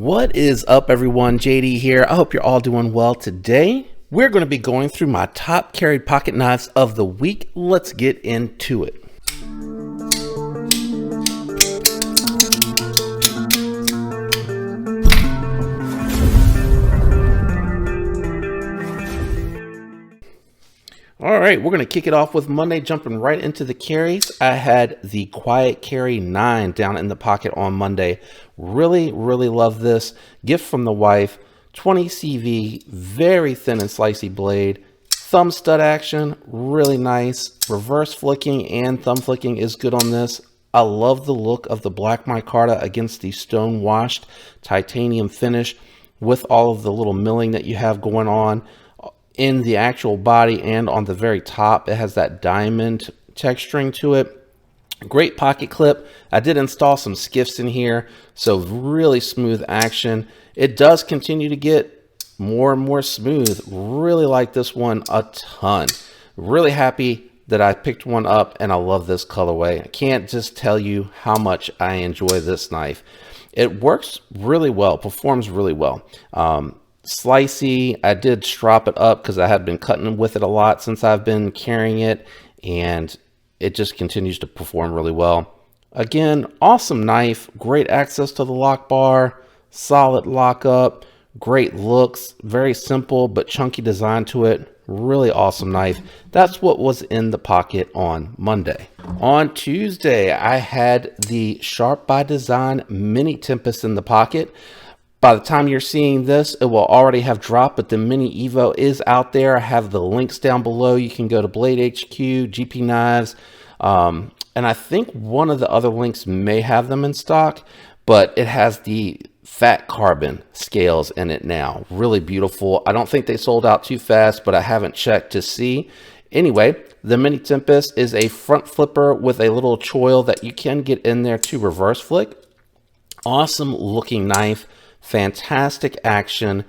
What is up, everyone? JD here. I hope you're all doing well today. We're going to be going through my top carried pocket knives of the week. Let's get into it. All right, we're going to kick it off with Monday, jumping right into the carries. I had the Quiet Carry 9 down in the pocket on Monday. Really love this. Gift from the wife. 20 CV, very thin and slicey blade. Thumb stud action, really nice. Reverse flicking and thumb flicking is good on this. I love the look of the black micarta against the stone washed titanium finish with all of the little milling that you have going on in the actual body and on the very top. It has that diamond texturing to it. Great pocket clip. I did install some skiffs in here, so really smooth action. It does continue to get more and more smooth. Really like this one a ton. Really happy that I picked one up, and I love this colorway. I can't just tell you how much I enjoy this knife. It works really well, performs really well. Slicey. I did strop it up because I had been cutting with it a lot since I've been carrying it, and it just continues to perform really well. Again, awesome knife, great access to the lock bar, solid lockup, great looks, very simple but chunky design to it. Really awesome knife. That's what was in the pocket on Monday. On Tuesday, I had the Sharp by Design Mini Tempest in the pocket. By the time you're seeing this, it will already have dropped, but the Mini Evo is out there. I have the links down below. You can go to Blade HQ, GP Knives, and I think one of the other links may have them in stock, but it has the fat carbon scales in it now. Really beautiful. I don't think they sold out too fast, but I haven't checked to see. Anyway, the Mini Tempest is a front flipper with a little choil that you can get in there to reverse flick. Awesome looking knife. Fantastic action,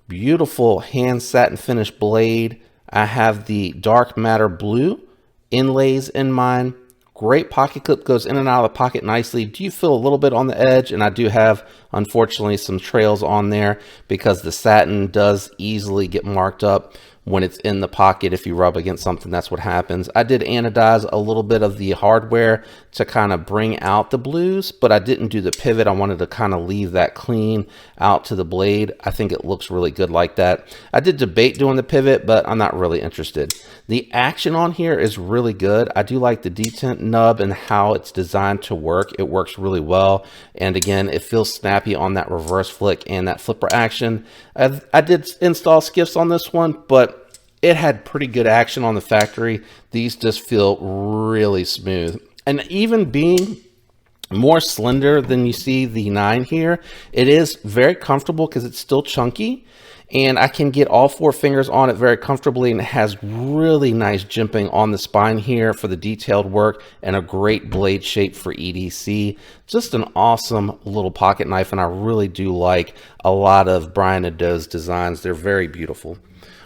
beautiful hand satin finish blade. I have the dark matter blue inlays in mine. Great pocket clip, goes in and out of the pocket nicely. Do you feel a little bit on the edge? And I do have, unfortunately, some trails on there because the satin does easily get marked up when it's in the pocket. If you rub against something, that's what happens. I did anodize a little bit of the hardware to kind of bring out the blues, but I didn't do the pivot. I wanted to kind of leave that clean out to the blade. I think it looks really good like that. I did debate doing the pivot, but I'm not really interested. The action on here is really good. I do like the detent nub and how it's designed to work. It works really well. And again, it feels snappy on that reverse flick and that flipper action. I did install skiffs on this one, but it had pretty good action on the factory. These just feel really smooth. And even being more slender than you see the 9 here, it is very comfortable because it's still chunky. And I can get all 4 fingers on it very comfortably, and it has really nice jimping on the spine here for the detailed work and a great blade shape for EDC. Just an awesome little pocket knife, and I really do like a lot of Brian Nadeau's designs. They're very beautiful.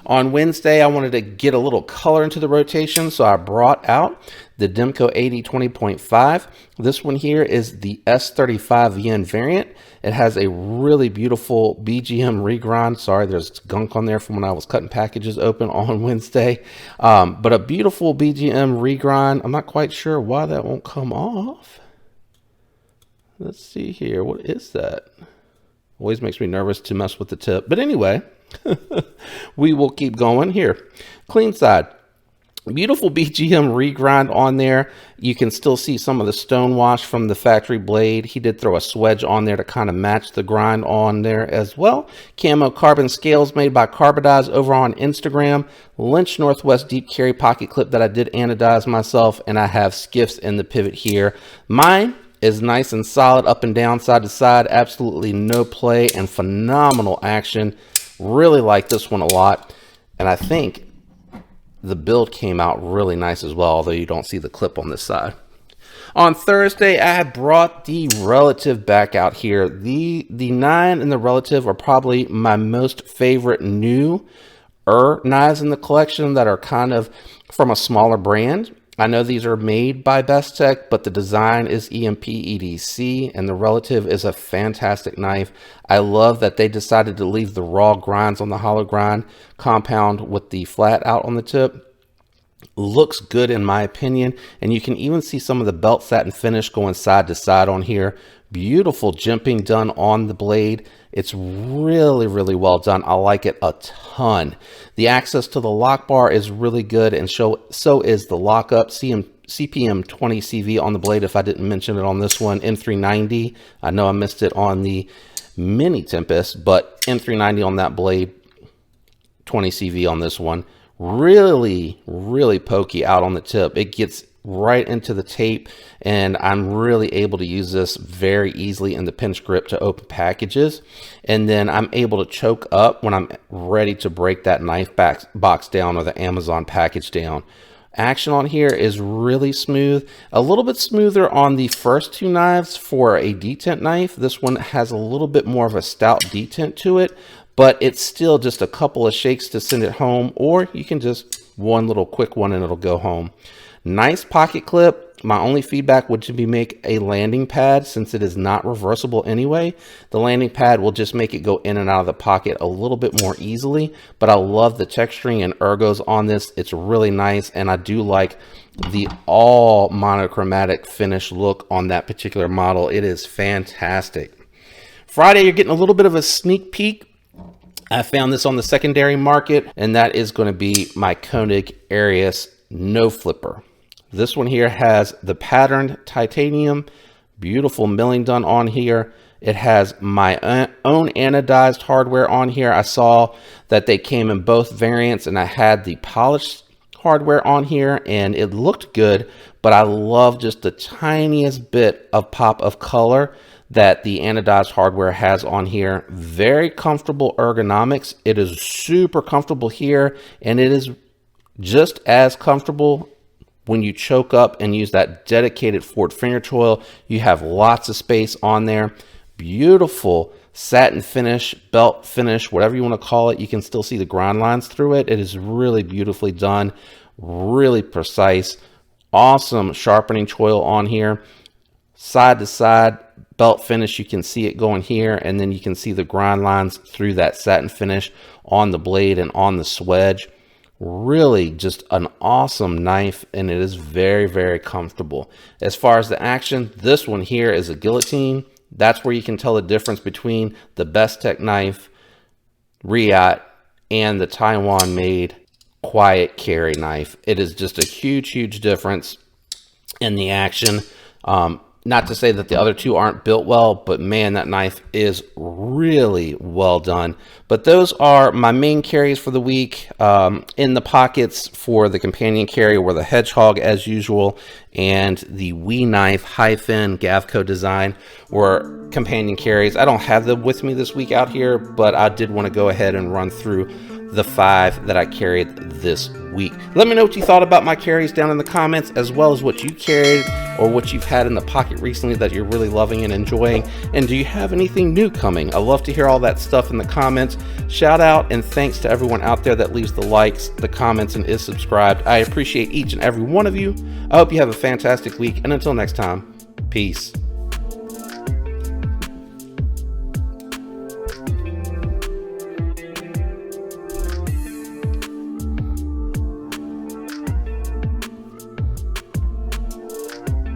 On Wednesday, I wanted to get a little color into the rotation, so I brought out the Demko 80 20.5. This one here is the S35 VN variant. It has a really beautiful BGM regrind. Sorry, there's gunk on there from when I was cutting packages open on Wednesday. But a beautiful BGM regrind. I'm not quite sure why that won't come off. Let's see here. What is that? Always makes me nervous to mess with the tip. But anyway, we will keep going here. Clean side. Beautiful BGM regrind on there. You can still see some of the stone wash from the factory blade. He did throw a swedge on there to kind of match the grind on there as well. Camo carbon scales made by Carbodize over on Instagram. Lynch Northwest deep carry pocket clip that I did anodize myself, and I have skiffs in the pivot here. Mine is nice and solid up and down, side to side. Absolutely no play and phenomenal action. Really like this one a lot, and I think the build came out really nice as well, although you don't see the clip on this side. On Thursday, I had brought the Relative back out here. The 9 and the Relative are probably my most favorite new knives in the collection that are kind of from a smaller brand. I know these are made by Bestech, but the design is EMP EDC, and the Relative is a fantastic knife. I love that they decided to leave the raw grinds on the hollow grind compound with the flat out on the tip. Looks good in my opinion, and you can even see some of the belt satin finish going side to side on here. Beautiful jimping done on the blade. It's really, really well done. I like it a ton. The access to the lock bar is really good, and so is the lockup. CPM 20 CV on the blade, if I didn't mention it on this one. M390, I know I missed it on the Mini Tempest, but M390 on that blade, 20 CV on this one. Really, really pokey out on the tip. It gets right into the tape, and I'm really able to use this very easily in the pinch grip to open packages. And then I'm able to choke up when I'm ready to break that knife box down or the Amazon package down. Action on here is really smooth, a little bit smoother on the first two knives for a detent knife. This one has a little bit more of a stout detent to it, but it's still just a couple of shakes to send it home, or you can just one little quick one and it'll go home. Nice pocket clip. My only feedback would be make a landing pad, since it is not reversible anyway. The landing pad will just make it go in and out of the pocket a little bit more easily, but I love the texturing and ergos on this. It's really nice, and I do like the all monochromatic finish look on that particular model. It is fantastic. Friday, you're getting a little bit of a sneak peek. I found this on the secondary market, and that is going to be my Koenig Arius No Flipper. This one here has the patterned titanium, beautiful milling done on here. It has my own anodized hardware on here. I saw that they came in both variants, and I had the polished hardware on here, and it looked good, but I love just the tiniest bit of pop of color that the anodized hardware has on here. Very comfortable ergonomics. It is super comfortable here, and it is just as comfortable when you choke up and use that dedicated forward finger choil. You have lots of space on there. Beautiful satin finish, belt finish, whatever you want to call it. You can still see the grind lines through it. It is really beautifully done, really precise. Awesome sharpening choil on here. Side to side belt finish, you can see it going here, and then you can see the grind lines through that satin finish on the blade and on the swedge. Really just an awesome knife, and it is very, very comfortable. As far as the action, this one here is a guillotine. That's where you can tell the difference between the Bestech knife, Reate, and the Taiwan made Quiet Carry knife. It is just a huge, huge difference in the action. Not to say that the other two aren't built well, but man, that knife is really well done. But those are my main carries for the week. In the pockets for the companion carry were the Hedgehog as usual, and the WE Knife Hi-Fin Gavco design were companion carries. I don't have them with me this week out here, but I did want to go ahead and run through the 5 that I carried this week. Let me know what you thought about my carries down in the comments, as well as what you carried or what you've had in the pocket recently that you're really loving and enjoying. And do you have anything new coming? I love to hear all that stuff in the comments. Shout out and thanks to everyone out there that leaves the likes, the comments, and is subscribed. I appreciate each and every one of you. I hope you have a fantastic week, and until next time, peace.